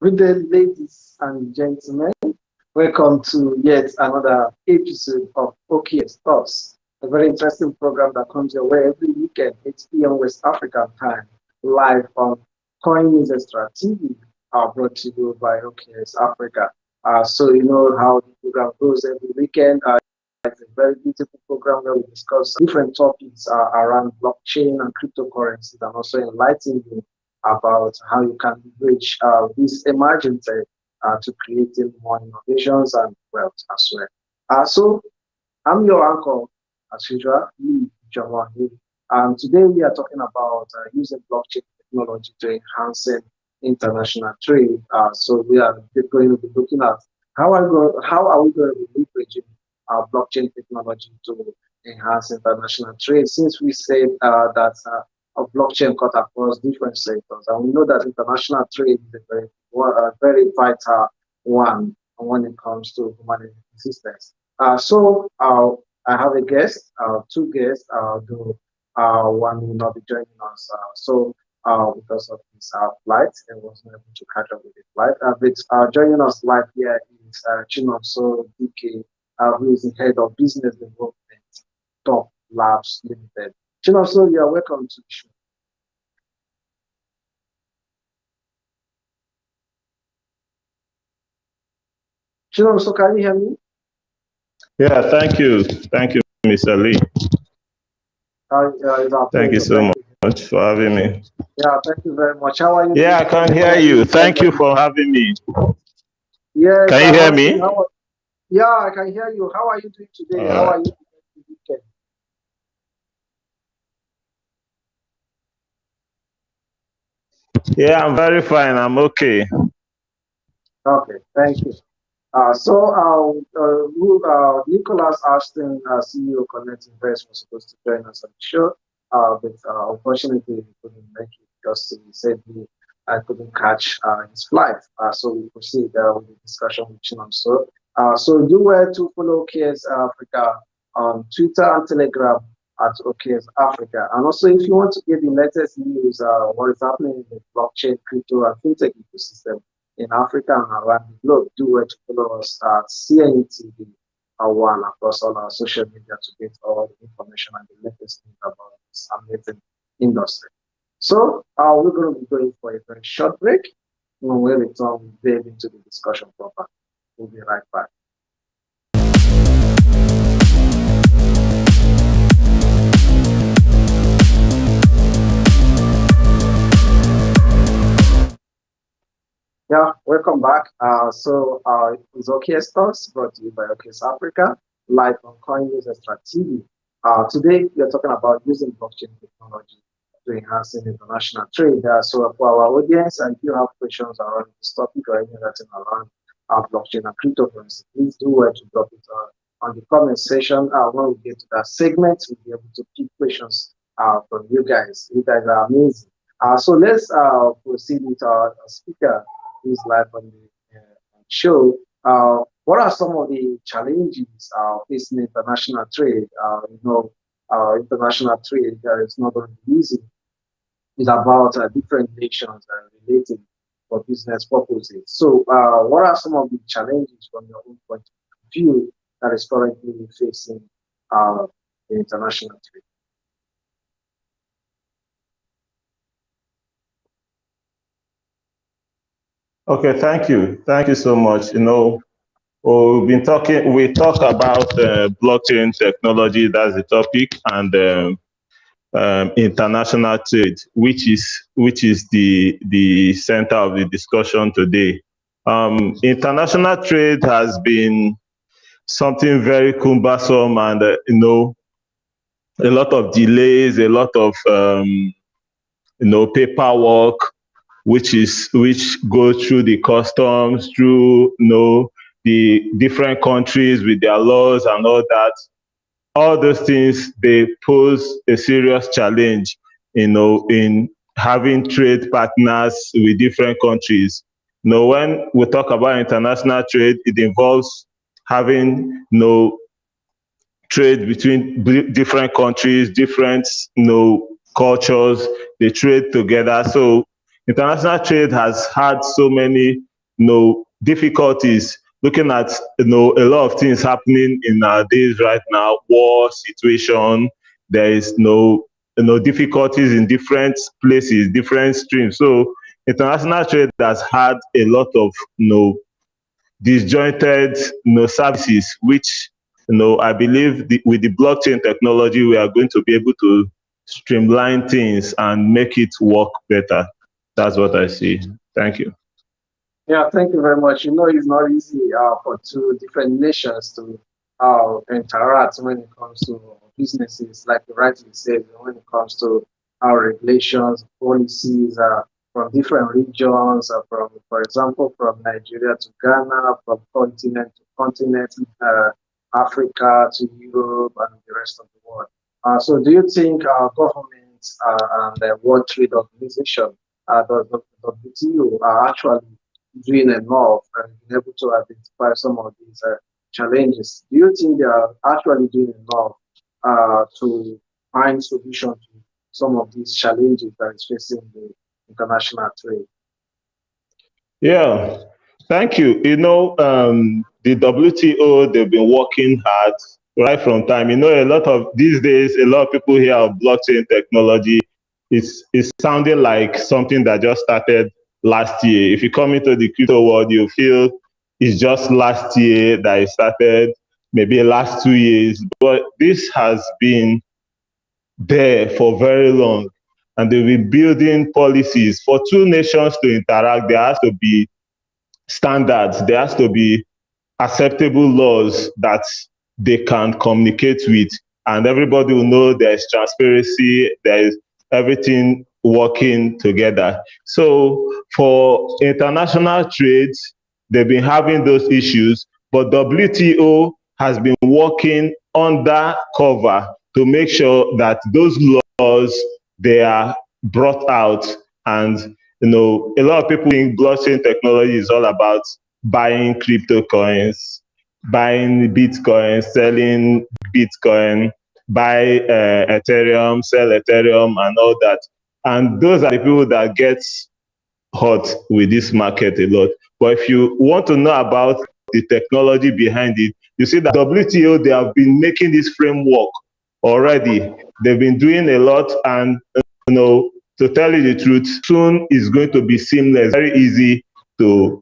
Good day, ladies and gentlemen. Welcome to yet another episode of OKX Talks, a very interesting program that comes your way every weekend, 8 p.m. West African time, live on Coin News Extra TV, brought to you by OKX Africa. So you know how the program goes every weekend. It's a very beautiful program where we discuss different topics around blockchain and cryptocurrencies and also enlighten you about how you can leverage this emerging tech to creating more innovations and wealth as well. So I'm your uncle, as usual, Lee Jawani, and today we are talking about using blockchain technology to enhance international trade. So we are going to be looking at how are we going to be leveraging blockchain technology to enhance international trade, since we said that a blockchain cut across different sectors. And we know that international trade is a very vital one when it comes to human existence. I have a guest, two guests, though one will not be joining us. Because of his flight, and was not able to catch up with the flight. But joining us live here is Chinonso DK, who is the head of business development, Top Labs Limited. Chinonso, you are welcome to the show. Chinonso, can you hear me? Yeah, thank you. Thank you, Mr. Lee. Thank you so much for having me. Yeah, thank you very much. How are you? Yeah, I can hear you. Thank you for having me. Yes, can you hear me? Yeah, I can hear you. How are you doing today? How are you doing the weekend? Yeah, I'm very fine. I'm okay. Okay, thank you. Nicholas Ashton, CEO Connect Invest, was supposed to join us on the show, but unfortunately he couldn't make it because he said he couldn't catch his flight. So we proceed with the discussion with Chinonso. So do well to follow OKX Africa on Twitter and Telegram at OKX Africa. And also, if you want to get the latest news, what is happening in the blockchain, crypto, and fintech ecosystem in Africa and around the globe, do well to follow us at CNETV one across all our social media to get all the information and the latest things about this amazing industry. So we're going to be going for a very short break. When we return, we'll delve into the discussion proper. We'll be right back. Yeah, welcome back. It's OKX Talks brought to you by OKX Africa, live on Coin News Extra TV. Today, we are talking about using blockchain technology to enhance international trade. So for our audience, if you have questions around this topic or anything that's around blockchain and cryptocurrency, please do well to drop it on the comment section. When we get to that segment, we'll be able to pick questions from you guys. You guys are amazing. So let's proceed with our speaker who's live on the show. What are some of the challenges facing international trade? International trade is not going to be easy. It's about different nations relating for business purposes. So, what are some of the challenges from your own point of view that is currently facing the international trade? Okay, thank you. Thank you so much. We talk about blockchain technology, that's the topic, and international trade, which is the center of the discussion today. International trade has been something very cumbersome, and a lot of delays, a lot of paperwork, which go through the customs, through the different countries with their laws and all that. All those things, they pose a serious challenge, in having trade partners with different countries. When we talk about international trade, it involves having trade between different countries, different cultures. They trade together. So international trade has had so many difficulties, looking at a lot of things happening in our days right now, war situation. There is difficulties in different places, different streams. So international trade has had a lot of disjointed services, which I believe with the blockchain technology we are going to be able to streamline things and make it work better. That's what I see. Thank you. Yeah, thank you very much. It's not easy for two different nations to interact when it comes to businesses, like you rightly said, when it comes to our regulations, policies from different regions, for example, from Nigeria to Ghana, from continent to continent, Africa to Europe, and the rest of the world. So, do you think our government and the World Trade Organization, the WTO, are actually doing enough and being able to identify some of these challenges? Do you think they are actually doing enough to find solutions to some of these challenges that is facing the international trade? Yeah, thank you. The WTO, they've been working hard right from time. A lot of these days, a lot of people hear of blockchain technology. It's sounding like something that just started last year. If you come into the crypto world, you feel it's just last year that it started, maybe last 2 years. But this has been there for very long. And they've been building policies for two nations to interact. There has to be standards, there has to be acceptable laws that they can communicate with, and everybody will know there's transparency, there is everything working together. So for international trades, they've been having those issues, but WTO has been working under cover to make sure that those laws, they are brought out. And a lot of people think blockchain technology is all about buying crypto coins, buying Bitcoin, selling Bitcoin, buy Ethereum, sell Ethereum, and all that. And those are the people that get hot with this market a lot. But if you want to know about the technology behind it, you see that WTO, they have been making this framework already. They've been doing a lot, and to tell you the truth, soon is going to be seamless, very easy to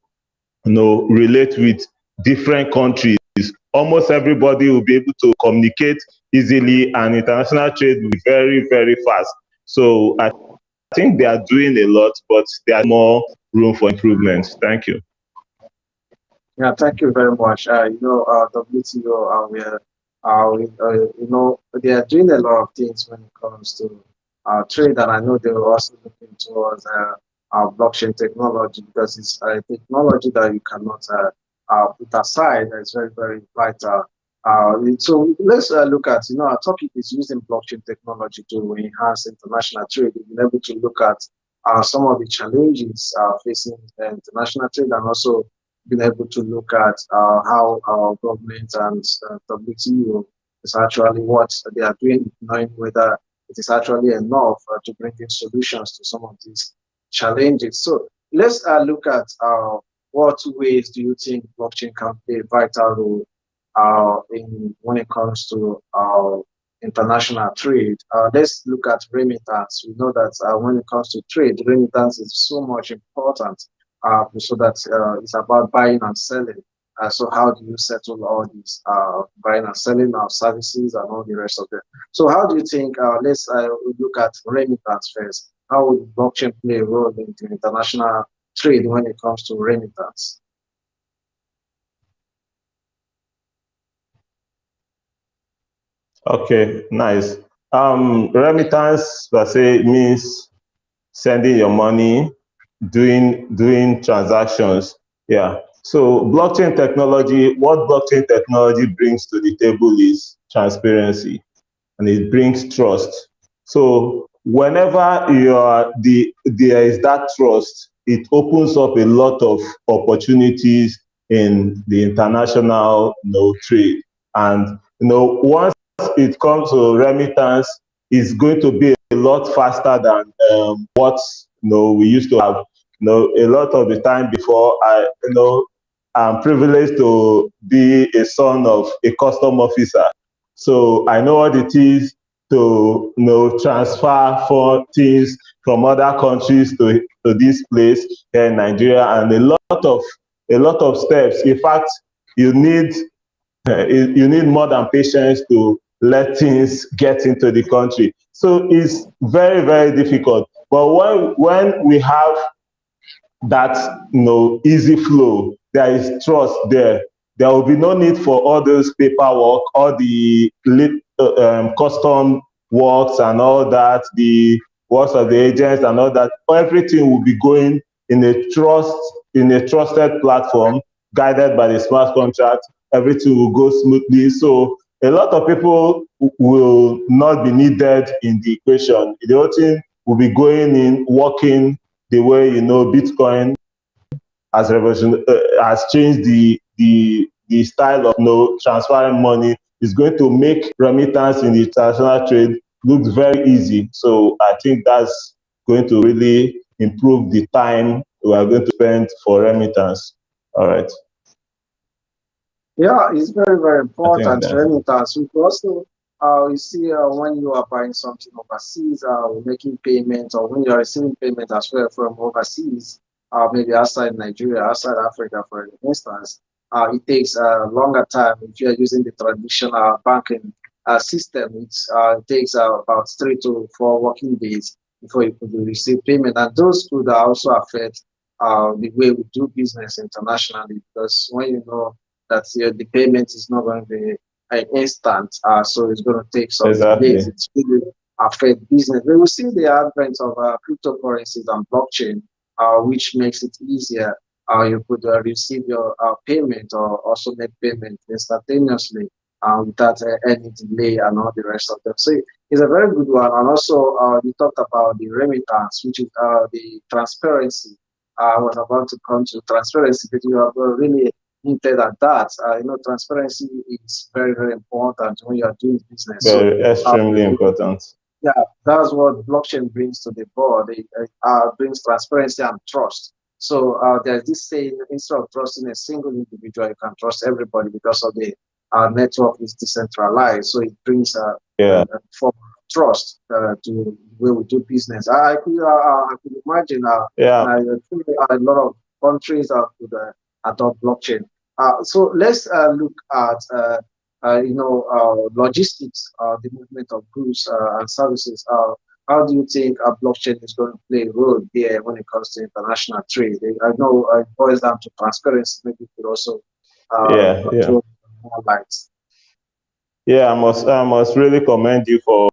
relate with different countries. Almost everybody will be able to communicate easily, and international trade will be very, very fast. So I think they are doing a lot, but there's more room for improvement. Thank you. Yeah, thank you very much. WTO, they are doing a lot of things when it comes to trade, and I know they were also looking towards blockchain technology, because it's a technology that you cannot put aside. That's very, very vital. So let's look at, our topic is using blockchain technology to enhance international trade. We've been able to look at some of the challenges facing international trade, and also been able to look at how our government and WTO is actually what they are doing, knowing whether it is actually enough to bring in solutions to some of these challenges. So let's look at what ways do you think blockchain can play a vital role when it comes to international trade. Let's look at remittance. We know that when it comes to trade, remittance is so much important, so that it's about buying and selling. So how do you settle all these buying and selling of services and all the rest of them? So how do you think, let's look at remittance first. How would blockchain play a role in the international trade when it comes to remittance? Okay, nice. Remittance per se means sending your money, doing transactions. Yeah. So what blockchain technology brings to the table is transparency, and it brings trust. So whenever there is that trust, it opens up a lot of opportunities in the international trade. And once it comes to remittance, it's going to be a lot faster than what we used to have. A lot of the time before, I'm privileged to be a son of a custom officer. So I know what it is to transfer for things from other countries to this place here in Nigeria, and a lot of steps. In fact, you need you need more than patience to let things get into the country. So it's very, very difficult. But when we have that easy flow, there is trust there. There will be no need for all those paperwork, all the custom works and all that, the works of the agents and all that. Everything will be going in a trusted platform, guided by the smart contract. Everything will go smoothly. So a lot of people will not be needed in the equation. The whole thing will be going in, working the way Bitcoin has changed the style of transferring money. Is going to make remittance in the international trade look very easy. So I think that's going to really improve the time we are going to spend for remittance. All right. Yeah, it's very, very I think important. that's it. Remittance. We also, you see, when you are buying something overseas, making payments, or when you are receiving payment as well from overseas, maybe outside Nigeria, outside Africa, for instance, it takes a longer time if you are using the traditional banking system. It takes about 3 to 4 working days before you could receive payment, and those could also affect the way we do business internationally, because when you know that the payment is not going to be instant, so it's going to take some days. Exactly. It's really affect business. We will see the advent of cryptocurrencies and blockchain, which makes it easier. You could receive your payment or also make payment instantaneously without any delay and all the rest of them. So it's a very good one. And also, you talked about the remittance, which is the transparency. I was about to come to transparency, but you have really hinted at that. Transparency is very, very important when you are doing business. So, Very extremely important. yeah, that's what blockchain brings to the board. It brings transparency and trust. So there's this saying: instead of trusting a single individual, you can trust everybody because of the network is decentralized. So it brings Yeah. a form of trust to the way we do business. I could imagine Yeah. a lot of countries could adopt blockchain. So let's look at logistics, the movement of goods and services. How do you think blockchain is going to play a role here when it comes to international trade? I know it boils down to transparency. Maybe you could also Yeah. Yeah. throw more light. Yeah. I must really commend you for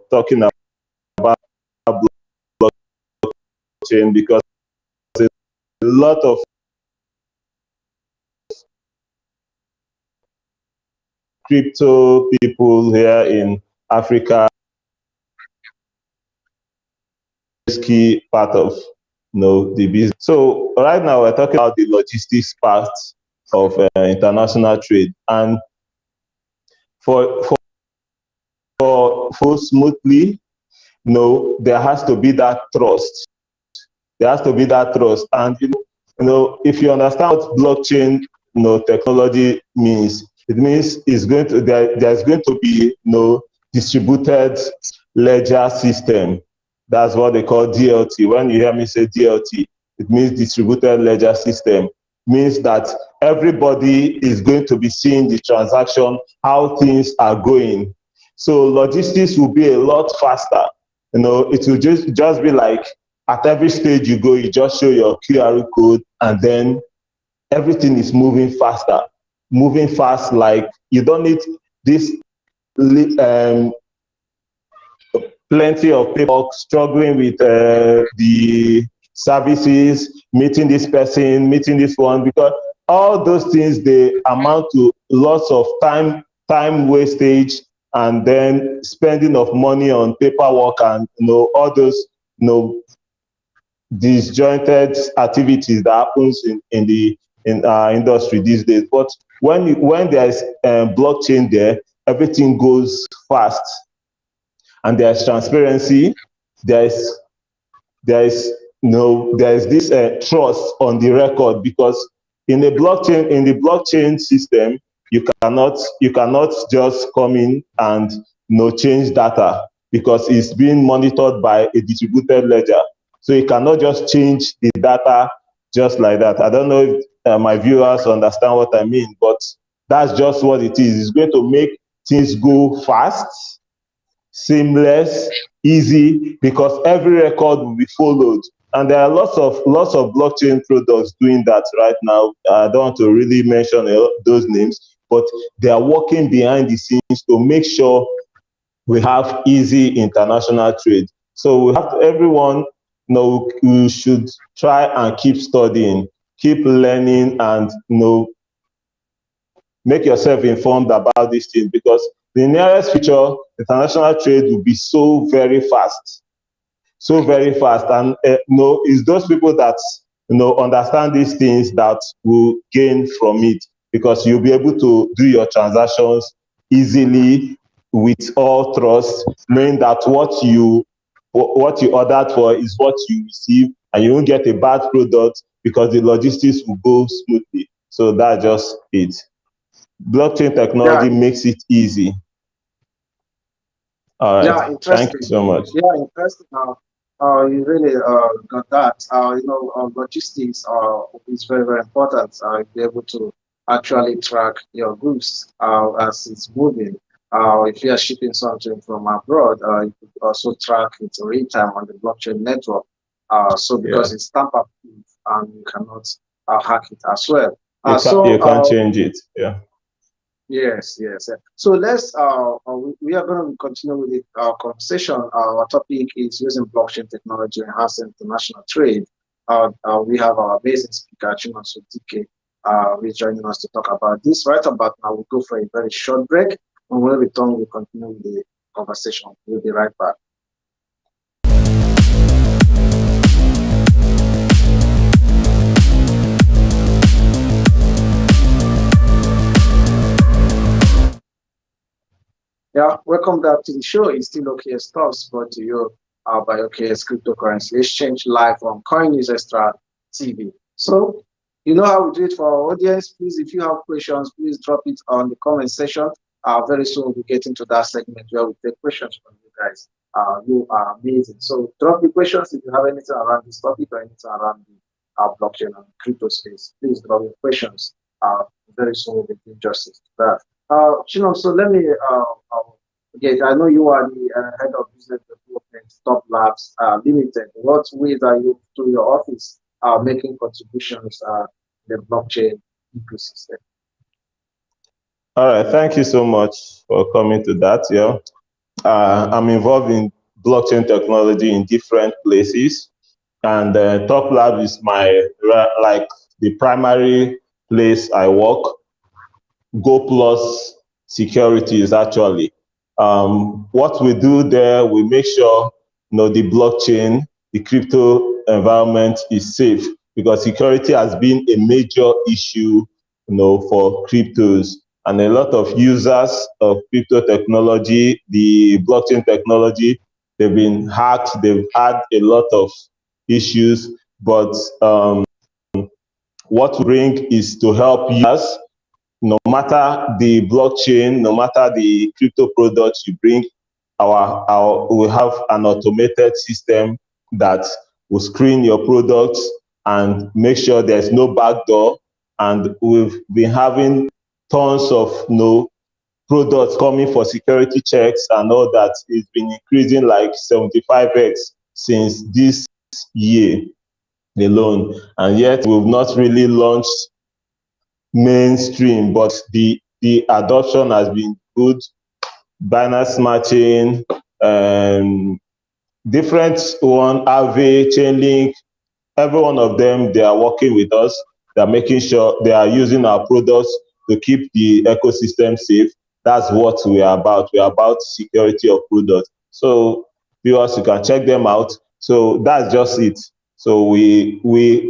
talking about blockchain, because a lot of crypto people here in Africa is key part of the business. So right now we're talking about the logistics part of international trade, and for smoothly, there has to be that trust. There has to be that trust, and if you understand what blockchain technology means, it means there's going to be distributed ledger system. That's what they call DLT. When you hear me say DLT, it means distributed ledger system. Means that everybody is going to be seeing the transaction, how things are going. So logistics will be a lot faster. It will just be like at every stage you go, you just show your QR code, and then everything is moving faster, moving fast. Like you don't need this um, plenty of people struggling with the services, meeting this person, meeting this one, because all those things, they amount to lots of time wastage, and then spending of money on paperwork, and all those disjointed activities that happens in the industry these days. But when there's blockchain there, everything goes fast. and there is transparency, there is there is this trust on the record, because in the blockchain system, you cannot just come in and change data, because it's being monitored by a distributed ledger. So you cannot just change the data just like that. I don't know if my viewers understand what I mean, but that's just what it is. It's going to make things go fast, seamless, easy, because every record will be followed. And there are lots of blockchain products doing that right now. I don't want to really mention those names, but they are working behind the scenes to make sure we have easy international trade. So we have to, everyone, we should try and keep studying, keep learning, and make yourself informed about these things, because the nearest future, international trade will be so very fast, so very fast. And it's those people that understand these things that will gain from it, because you'll be able to do your transactions easily with all trust, knowing that what you ordered for is what you receive, and you won't get a bad product, because the logistics will go smoothly. So that's just it. Blockchain Yeah, technology makes it easy. All right. yeah, Thank you interesting. so much. Yeah, interesting. You really got that. Logistics is very, very important. Be able to actually track your goods as it's moving. If you are shipping something from abroad, you could also track it real time on the blockchain network. So Yeah. because it's tamper-proof and you cannot hack it as well. You can't change it. Yeah. Yes, yes. So we are going to continue with our conversation. Our topic is using blockchain technology to enhance international trade. We have our amazing speaker, Chinonso DK, who is joining us to talk about this. Right about now, we'll go for a very short break. When we return, we'll continue with the conversation. We'll be right back. Yeah, welcome back to the show. It's still OKX Talks, brought to you by OKX Cryptocurrency Exchange live on CoinNews Extra TV. So, you know how we do it for our audience. Please, if you have questions, please drop it on the comment section. Very soon we'll be getting to that segment where we take questions from you guys. You are amazing. So drop the questions if you have anything around this topic or anything around the blockchain and crypto space. Please drop your questions. Very soon we'll be doing justice to that. So let me okay, I know you are the head of business development, Top Labs Limited. What ways are you through your office making contributions in the blockchain ecosystem? All right. Thank you so much for coming to that. Yeah. I'm involved in blockchain technology in different places, and Top Lab is like the primary place I work. Go Plus Securities, actually. What we do there, we make sure the blockchain, the crypto environment is safe, because security has been a major issue for cryptos, and a lot of users of crypto technology, the blockchain technology, they've been hacked, they've had a lot of issues. But what we bring is to help users. No matter the blockchain, no matter the crypto products you bring, we have an automated system that will screen your products and make sure there's no backdoor. And we've been having tons of products coming for security checks and all that. It's been increasing like 75x since this year alone. And yet we've not really launched mainstream, but the adoption has been good. Binance Smart Chain, different one, Aave, Chainlink, every one of them, they are working with us. They're making sure they are using our products to keep the ecosystem safe. That's what we are about. We are about security of products. So viewers, you can check them out. So that's just it. So we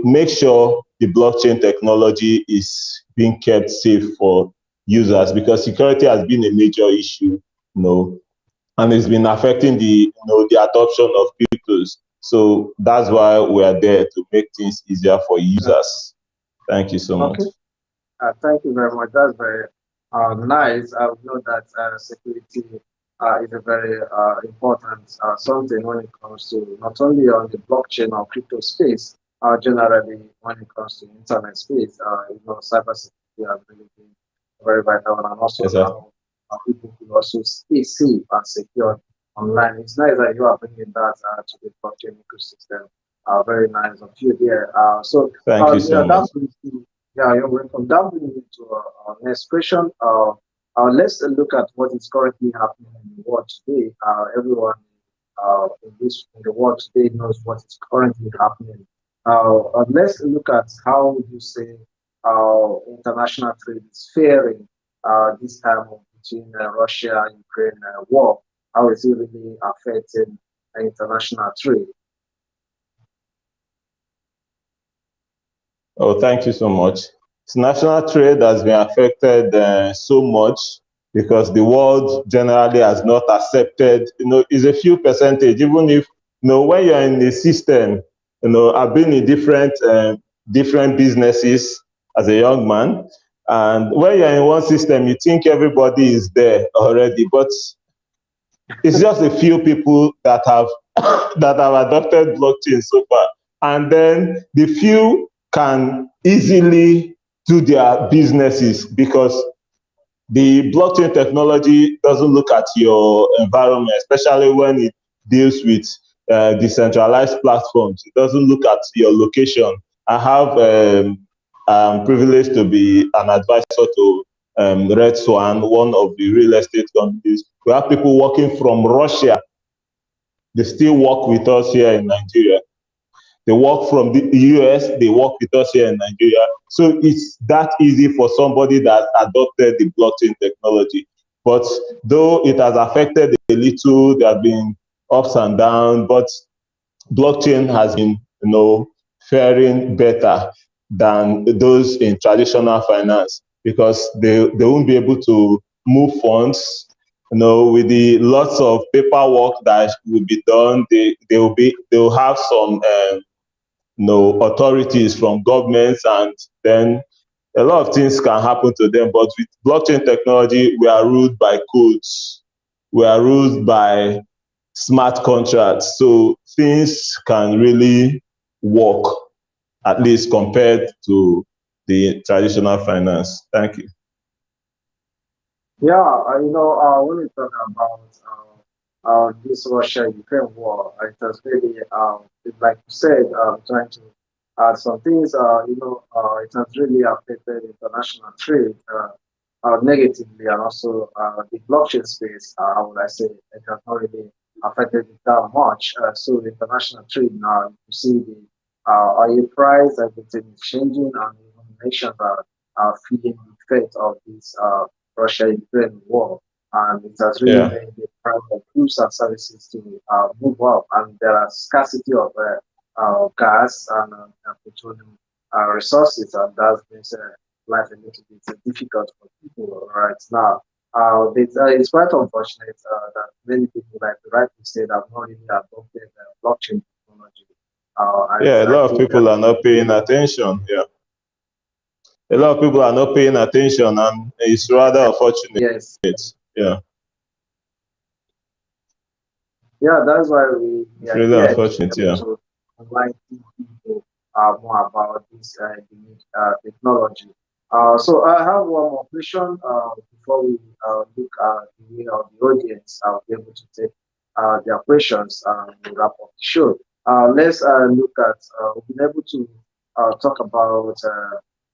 make sure the blockchain technology is being kept safe for users, because security has been a major issue, and it's been affecting the adoption of cryptos. So that's why we are there to make things easier for users. Thank you so much. Okay. Thank you very much. That's very nice. I know that security is a very important something when it comes to not only on the blockchain or crypto space, generally when it comes to internet space. Cybersecurity has really been very vital, and also Exactly. how people could also stay safe and secure online. It's nice that you are bringing that to the blockchain ecosystem. Very nice of you there. Thank you Yeah, so much. that brings me, yeah, you're welcome. That brings me to our next question. Let's look at what is currently happening in the world today. Everyone in the world today knows what is currently happening. Let's look at how you say international trade is faring this time of between Russia and Ukraine war. How is it really affecting international trade? Oh, thank you so much. International trade has been affected so much because the world generally has not accepted, it's a few percentage, even if, when you're in the system, I've been in different businesses as a young man. And when you're in one system, you think everybody is there already, but it's just a few people that have that have adopted blockchain so far. And then the few can easily do their businesses because the blockchain technology doesn't look at your environment, especially when it deals with decentralized platforms. It doesn't look at your location. I have privileged to be an advisor to Red Swan, one of the real estate companies. We have people working from Russia. They still work with us here in Nigeria. They work from the US, they work with us here in Nigeria. So it's that easy for somebody that adopted the blockchain technology. But though it has affected a little, there have been ups and downs, but blockchain has been, faring better than those in traditional finance because they won't be able to move funds. With the lots of paperwork that will be done, they will have some authorities from governments, and then a lot of things can happen to them. But with blockchain technology, we are ruled by codes, we are ruled by smart contracts, so things can really work, at least compared to the traditional finance. Thank you. Yeah, when we talk about this Russia-Ukraine war, it has really, like you said, trying to add some things, it has really affected international trade negatively, and also the blockchain space, how would I say, it has not really affected it that much. So the international trade now, you see the oil price, everything is changing, and even nations are feeling the effect of this. Russia-Ukraine war, and it has really Yeah. made the price of goods and services to move up, and there are scarcity of gas and petroleum resources, and that makes life a little bit difficult for people right now. It's quite unfortunate that many people, like the rightly said, have not really adopted blockchain technology. Yeah, a I lot of think people are not paying attention. Yeah. A lot of people are not paying attention, and it's rather unfortunate. yes. Yeah. Yeah, that's why we It's are really here to be unfortunate. able Yeah. to enlighten people more about this unique technology. So I have one more question before we look at the way of the audience. I'll be able to take their questions and we'll wrap up the show. Let's look at, we've been able to talk about,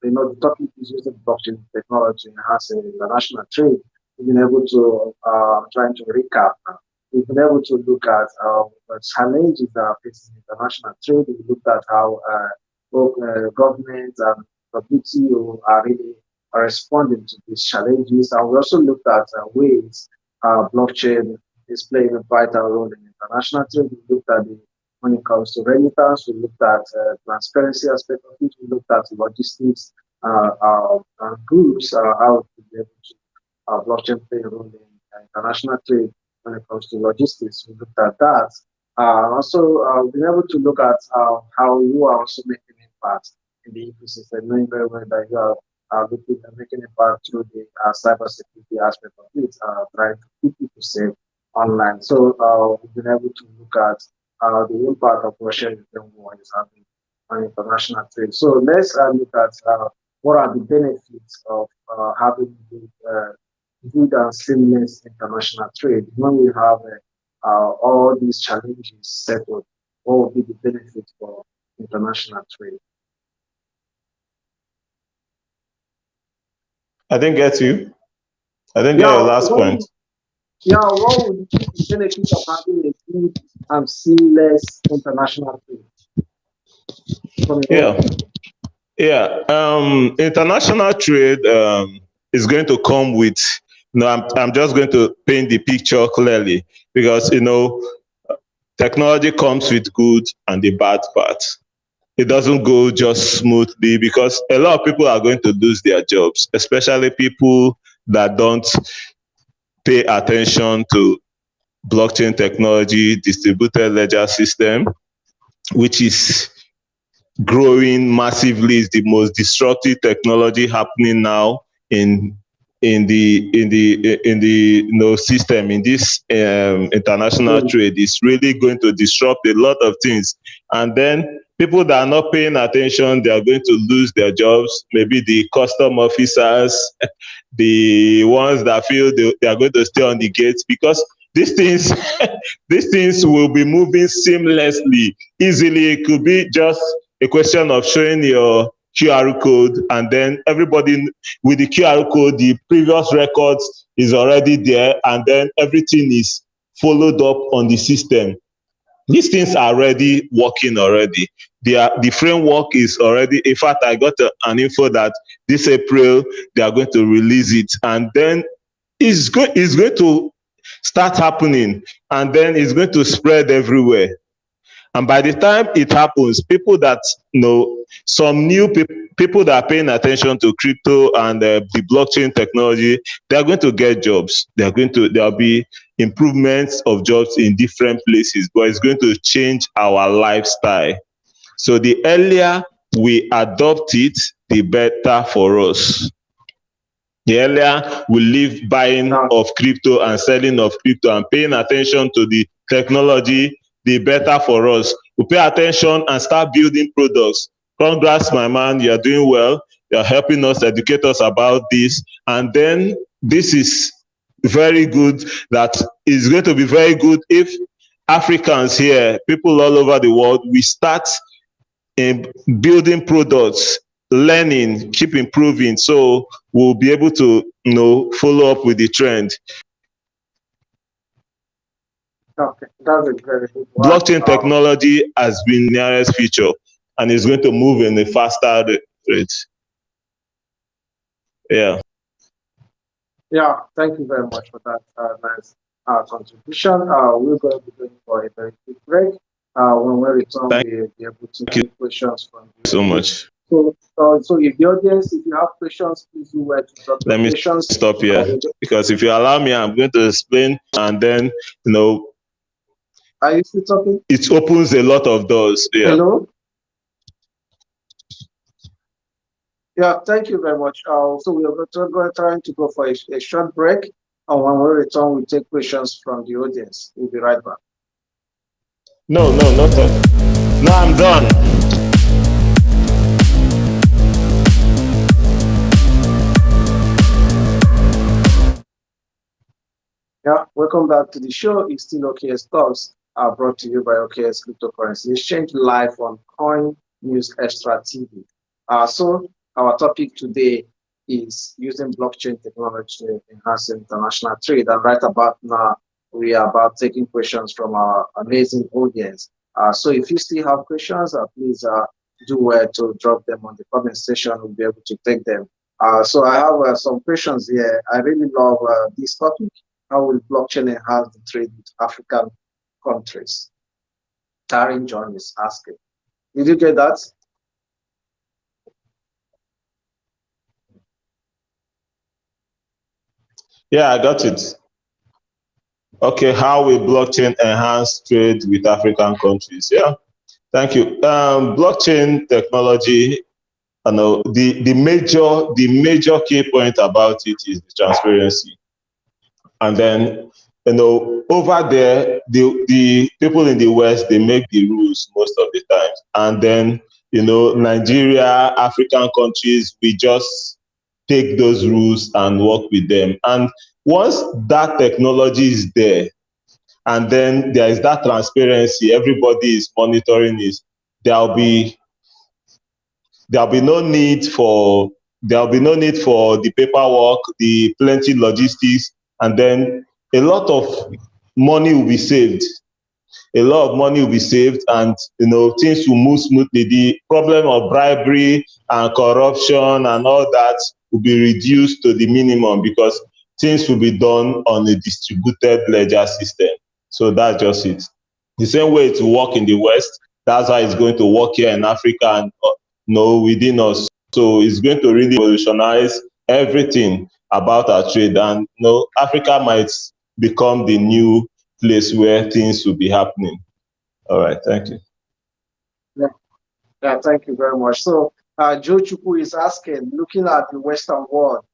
the topic is using blockchain technology enhancing international trade. We've been able to trying to recap. We've been able to look at the challenges that are facing international trade. We looked at how both governments and WTO are really responding to these challenges. And we also looked at ways blockchain is playing a vital role in international trade. We looked at when it comes to remittance, we looked at transparency aspect of it. We looked at logistics and groups, how to be able to blockchain play a role in international trade. when it comes to logistics. We looked at that. Also, we've been able to look at how you are also making impact in the ecosystem, knowing very well that you are looking at making impact through the cybersecurity aspect of it, trying to keep people safe online. So we've been able to look at the impact of Russia-Ukraine war is having on international trade. So let's look at what are the benefits of having good and seamless international trade when we have all these challenges settled. What would be the benefit for international trade? I didn't get you. I didn't get Yeah, your last point. what would be the benefit of having a good and seamless international trade from your own Yeah, view? yeah. International trade is going to come with. No, I'm just going to paint the picture clearly because technology comes with good and the bad part. It doesn't go just smoothly because a lot of people are going to lose their jobs, especially people that don't pay attention to blockchain technology, distributed ledger system, which is growing massively, is the most disruptive technology happening now in in the system in this international Mm. trade. Is really going to disrupt a lot of things, and then people that are not paying attention, they are going to lose their jobs. Maybe the custom officers, the ones that feel they are going to stay on the gates because these things these things will be moving seamlessly, easily. It could be just a question of showing your QR code, and then everybody with the QR code, the previous records is already there, and then everything is followed up on the system. These things are already working already. The framework is already, in fact, I got an info that this April they are going to release it, and then it's going to start happening, and then it's going to spread everywhere. And by the time it happens, people that some new people that are paying attention to crypto and the blockchain technology, they are going to get jobs. There'll be improvements of jobs in different places, but it's going to change our lifestyle. So the earlier we adopt it, the better for us. The earlier we leave buying Now, of crypto and selling of crypto and paying attention to the technology, the better for us. We pay attention and start building products. Congrats, my man, you're doing well. You're helping us, educate us about this. And then this is very good. That is going to be very good if Africans here, people all over the world, we start in building products, learning, keep improving, so we'll be able to follow up with the trend. okay, that's a very good one. Blockchain technology has been the nearest future and is going to move in a faster rate. Yeah. Yeah, thank you very much for that nice contribution. We're going to be going for a very quick break. When we return, Thank we'll be able to you take questions from the so audience. much. So if the audience, if you have questions, please do where to drop your Let me questions. stop here because if you allow me, I'm going to explain, and then Are you still talking? it opens a lot of doors. Yeah. Hello? Yeah, thank you very much. So we are trying to go for a short break. And when we return, we take questions from the audience. We'll be right back. No, no, not. No, I'm done. Yeah, welcome back to the show. It's still OKX Talks, brought to you by OKX Cryptocurrency Exchange live on Coin News Extra TV. So our topic today is using blockchain technology to enhance international trade. And right about now, we are about taking questions from our amazing audience. So if you still have questions, please do well to drop them on the comment section. We'll be able to take them. So I have some questions here. I really love this topic. How will blockchain enhance the trade with African countries? Tarin John is asking. Did you get that? Yeah, I got it. Okay, how will blockchain enhance trade with African countries? Yeah, thank you. Blockchain technology, you know, the major key point about it is the transparency. And then, you know, over there, the people in the West, they make the rules most of the time. And then, you know, Nigeria, African countries, we just take those rules and work with them. And once that technology is there, and then there is that transparency, everybody is monitoring it, there'll be there'll be no need for there'll be no need for the paperwork, the plenty logistics, and then a lot of money will be saved. A lot of money will be saved, and you know, things will move smoothly. The problem of bribery and corruption and all that will be reduced to the minimum because things will be done on a distributed ledger system. So that's just it. The same way it will work in the West, that's how it's going to work here in Africa and within us. So it's going to really revolutionize everything about our trade, and Africa might become the new place where things will be happening. All right, thank you. Yeah, yeah, thank you very much. So, Joe Chukwu is asking, looking at the Western world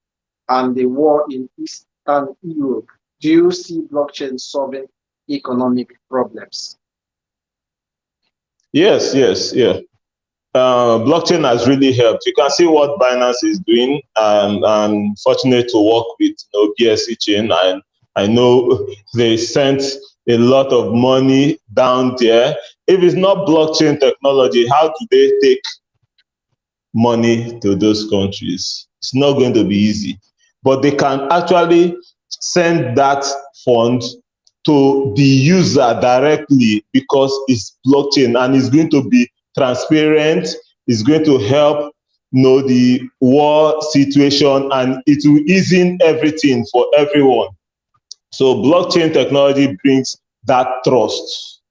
and the war in Eastern Europe, do you see blockchain solving economic problems? Yes, yes, yeah. Blockchain has really helped. You can see what Binance is doing, and I'm fortunate to work with BSC chain. And I know they sent a lot of money down there. If it's not blockchain technology, how do they take money to those countries? It's not going to be easy, but they can actually send that fund to the user directly because it's blockchain and it's going to be transparent. It's going to help the war situation, and it will ease in everything for everyone. So blockchain technology brings that trust,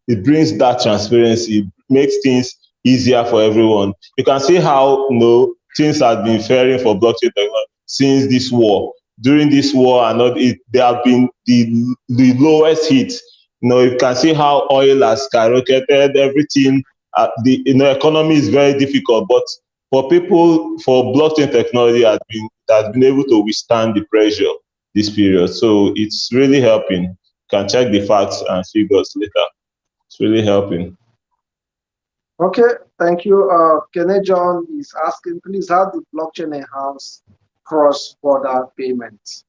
it brings that transparency, it makes things easier for everyone. You can see how things have been faring for blockchain technology since this war. During this war, and they have been the lowest hit. You can see how oil has skyrocketed, everything. The economy is very difficult, but for blockchain technology has been able to withstand the pressure this period. So it's really helping. You can check the facts and figures later. It's really helping. Okay, thank you. Kene John is asking, please, how the blockchain enhance cross-border payments?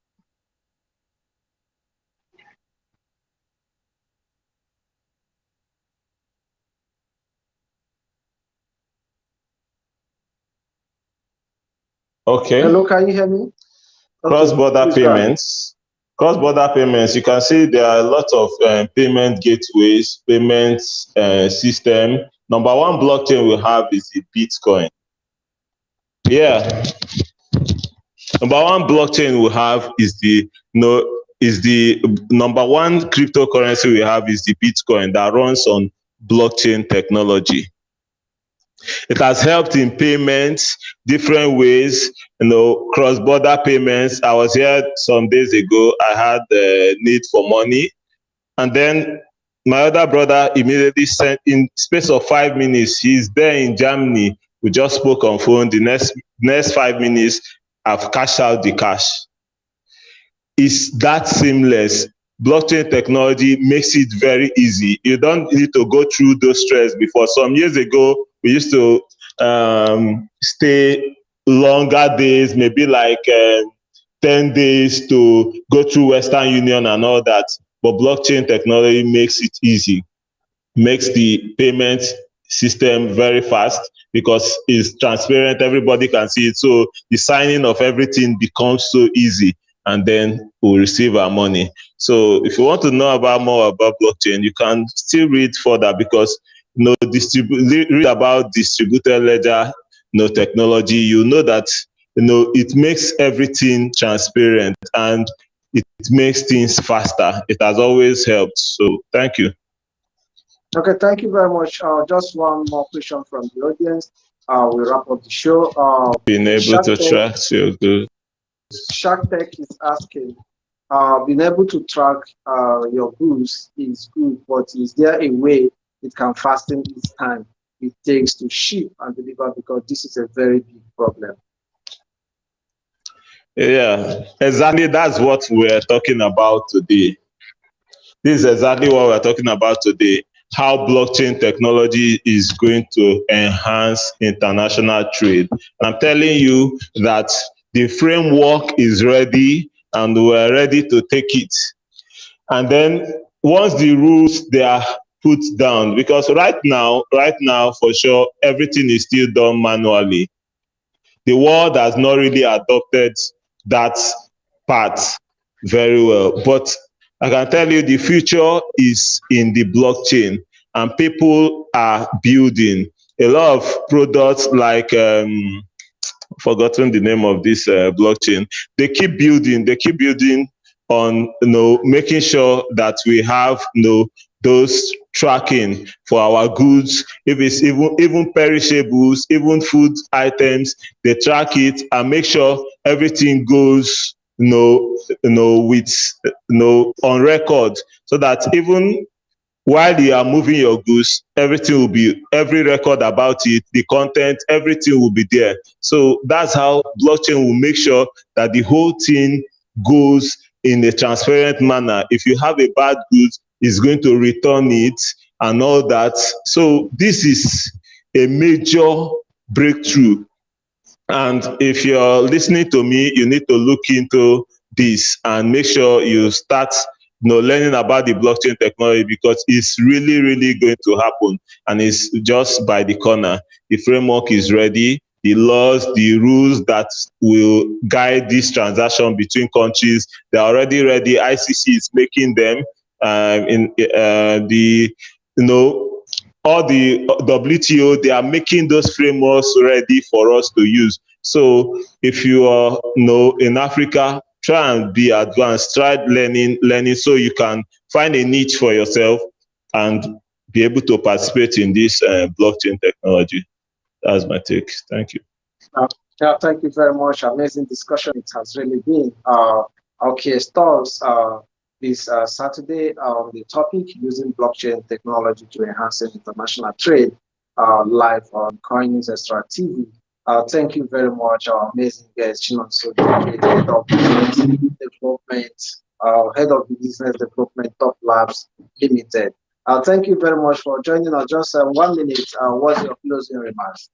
Okay. Hello, can you hear me? Okay, Cross-border please go ahead. payments. Cross-border payments, you can see there are a lot of payment gateways, payment system. Number one blockchain we have is the Bitcoin. Yeah. Number one blockchain we have is the number one cryptocurrency we have is the Bitcoin that runs on blockchain technology. It has helped in payments, different ways, cross-border payments. I was here some days ago. I had the need for money, and then my other brother immediately sent, in space of 5 minutes. He's there in Germany. We just spoke on phone. The next 5 minutes, I've cashed out the cash. It's that seamless. Blockchain technology makes it very easy. You don't need to go through those stress before. Some years ago, we used to stay longer days, maybe like 10 days to go through Western Union and all that. But blockchain technology makes it easy, makes the payment system very fast because it's transparent, everybody can see it. So the signing of everything becomes so easy, and then we'll receive our money. So if you want to know more about blockchain, you can still read further because read about distributed ledger technology. You know that it makes everything transparent and it makes things faster. It has always helped. So thank you. Okay, thank you very much. Just one more question from the audience. We wrap up the show. Being able to track your goods. Shark Tech is asking, being able to track your goods is good, but is there a way it can fasten its time it takes to ship and deliver? Because this is a very big problem. Yeah, exactly. That's what we're talking about today. This is exactly what we're talking about today. How blockchain technology is going to enhance international trade. And I'm telling you that the framework is ready and we're ready to take it. And then once the rules they are put down, because right now for sure, everything is still done manually. The world has not really adopted that part very well. But I can tell you the future is in the blockchain and people are building a lot of products like forgotten the name of this blockchain. They keep building on making sure that we have those tracking for our goods. If it's even perishables, even food items, they track it and make sure everything goes with on record, so that even while you are moving your goods, everything will be, every record about it, the content, everything will be there. So that's how blockchain will make sure that the whole thing goes in a transparent manner. If you have a bad goods, it's going to return it and all that. So this is a major breakthrough. And if you're listening to me, you need to look into this and make sure you start learning about the blockchain technology, because it's really, really going to happen and it's just by the corner. The framework is ready. The laws, the rules that will guide this transaction between countries, they're already ready. ICC is making them in the all the WTO, they are making those frameworks ready for us to use. So if you are in Africa, try and be advanced, try learning so you can find a niche for yourself and be able to participate in this blockchain technology. That's my take. Thank you. Uh, yeah, thank you very much. Amazing discussion it has really been. Okay, stars this Saturday on the topic using blockchain technology to enhance international trade, live on Coins Extra TV. Thank you very much, our amazing guest, Chinon Soji, head of business development, head of business development, Top Labs Limited. Thank you very much for joining us. Just 1 minute. What's your closing remarks?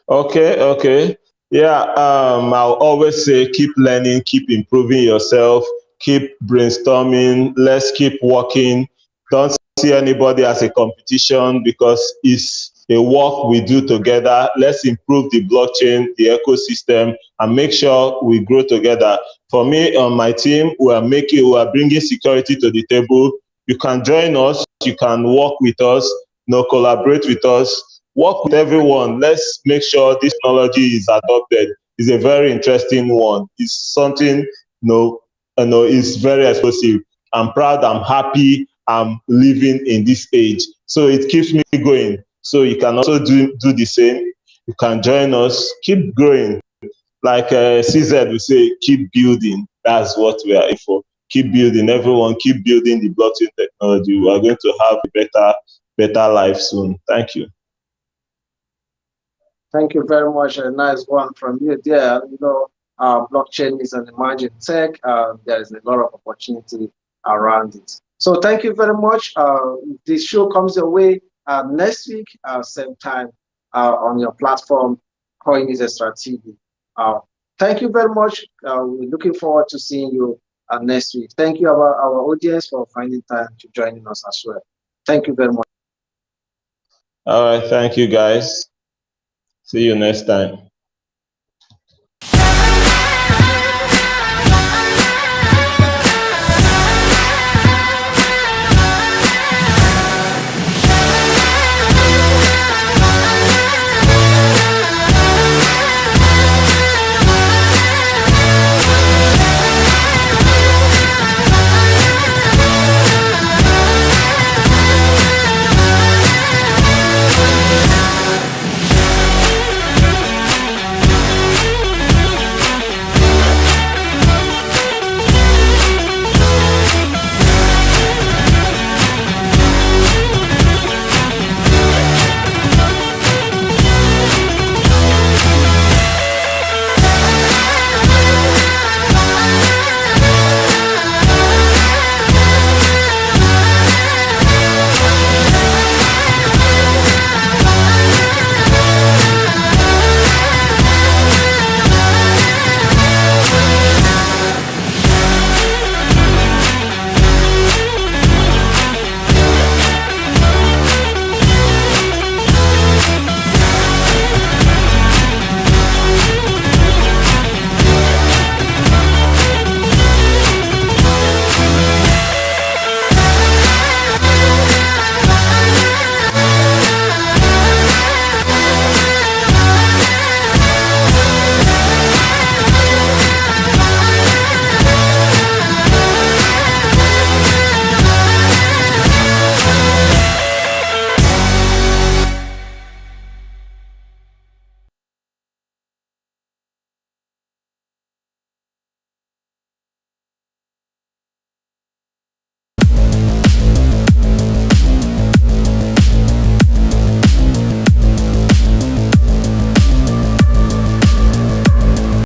Okay. Yeah, I'll always say keep learning, keep improving yourself, keep brainstorming, let's keep working. Don't see anybody as a competition, because it's a work we do together. Let's improve the blockchain, the ecosystem, and make sure we grow together. For me, on my team, we are bringing security to the table. You can join us, you can work with us, collaborate with us, work with everyone. Let's make sure this technology is adopted. It's a very interesting one. It's something, it's very explosive. I'm proud, I'm happy, I'm living in this age. So it keeps me going. So you can also do the same. You can join us, keep growing. Like CZ will say, keep building. That's what we are in for. Keep building, everyone, keep building the blockchain technology. We are going to have a better life soon. Thank you. Thank you very much. A nice one from you there. Blockchain is an emerging tech. There is a lot of opportunity around it. So thank you very much. This show comes your way next week, same time on your platform, Coins Extra TV. Thank you very much. We're looking forward to seeing you next week. Thank you, our audience, for finding time to joining us as well. Thank you very much. All right. Thank you, guys. See you next time.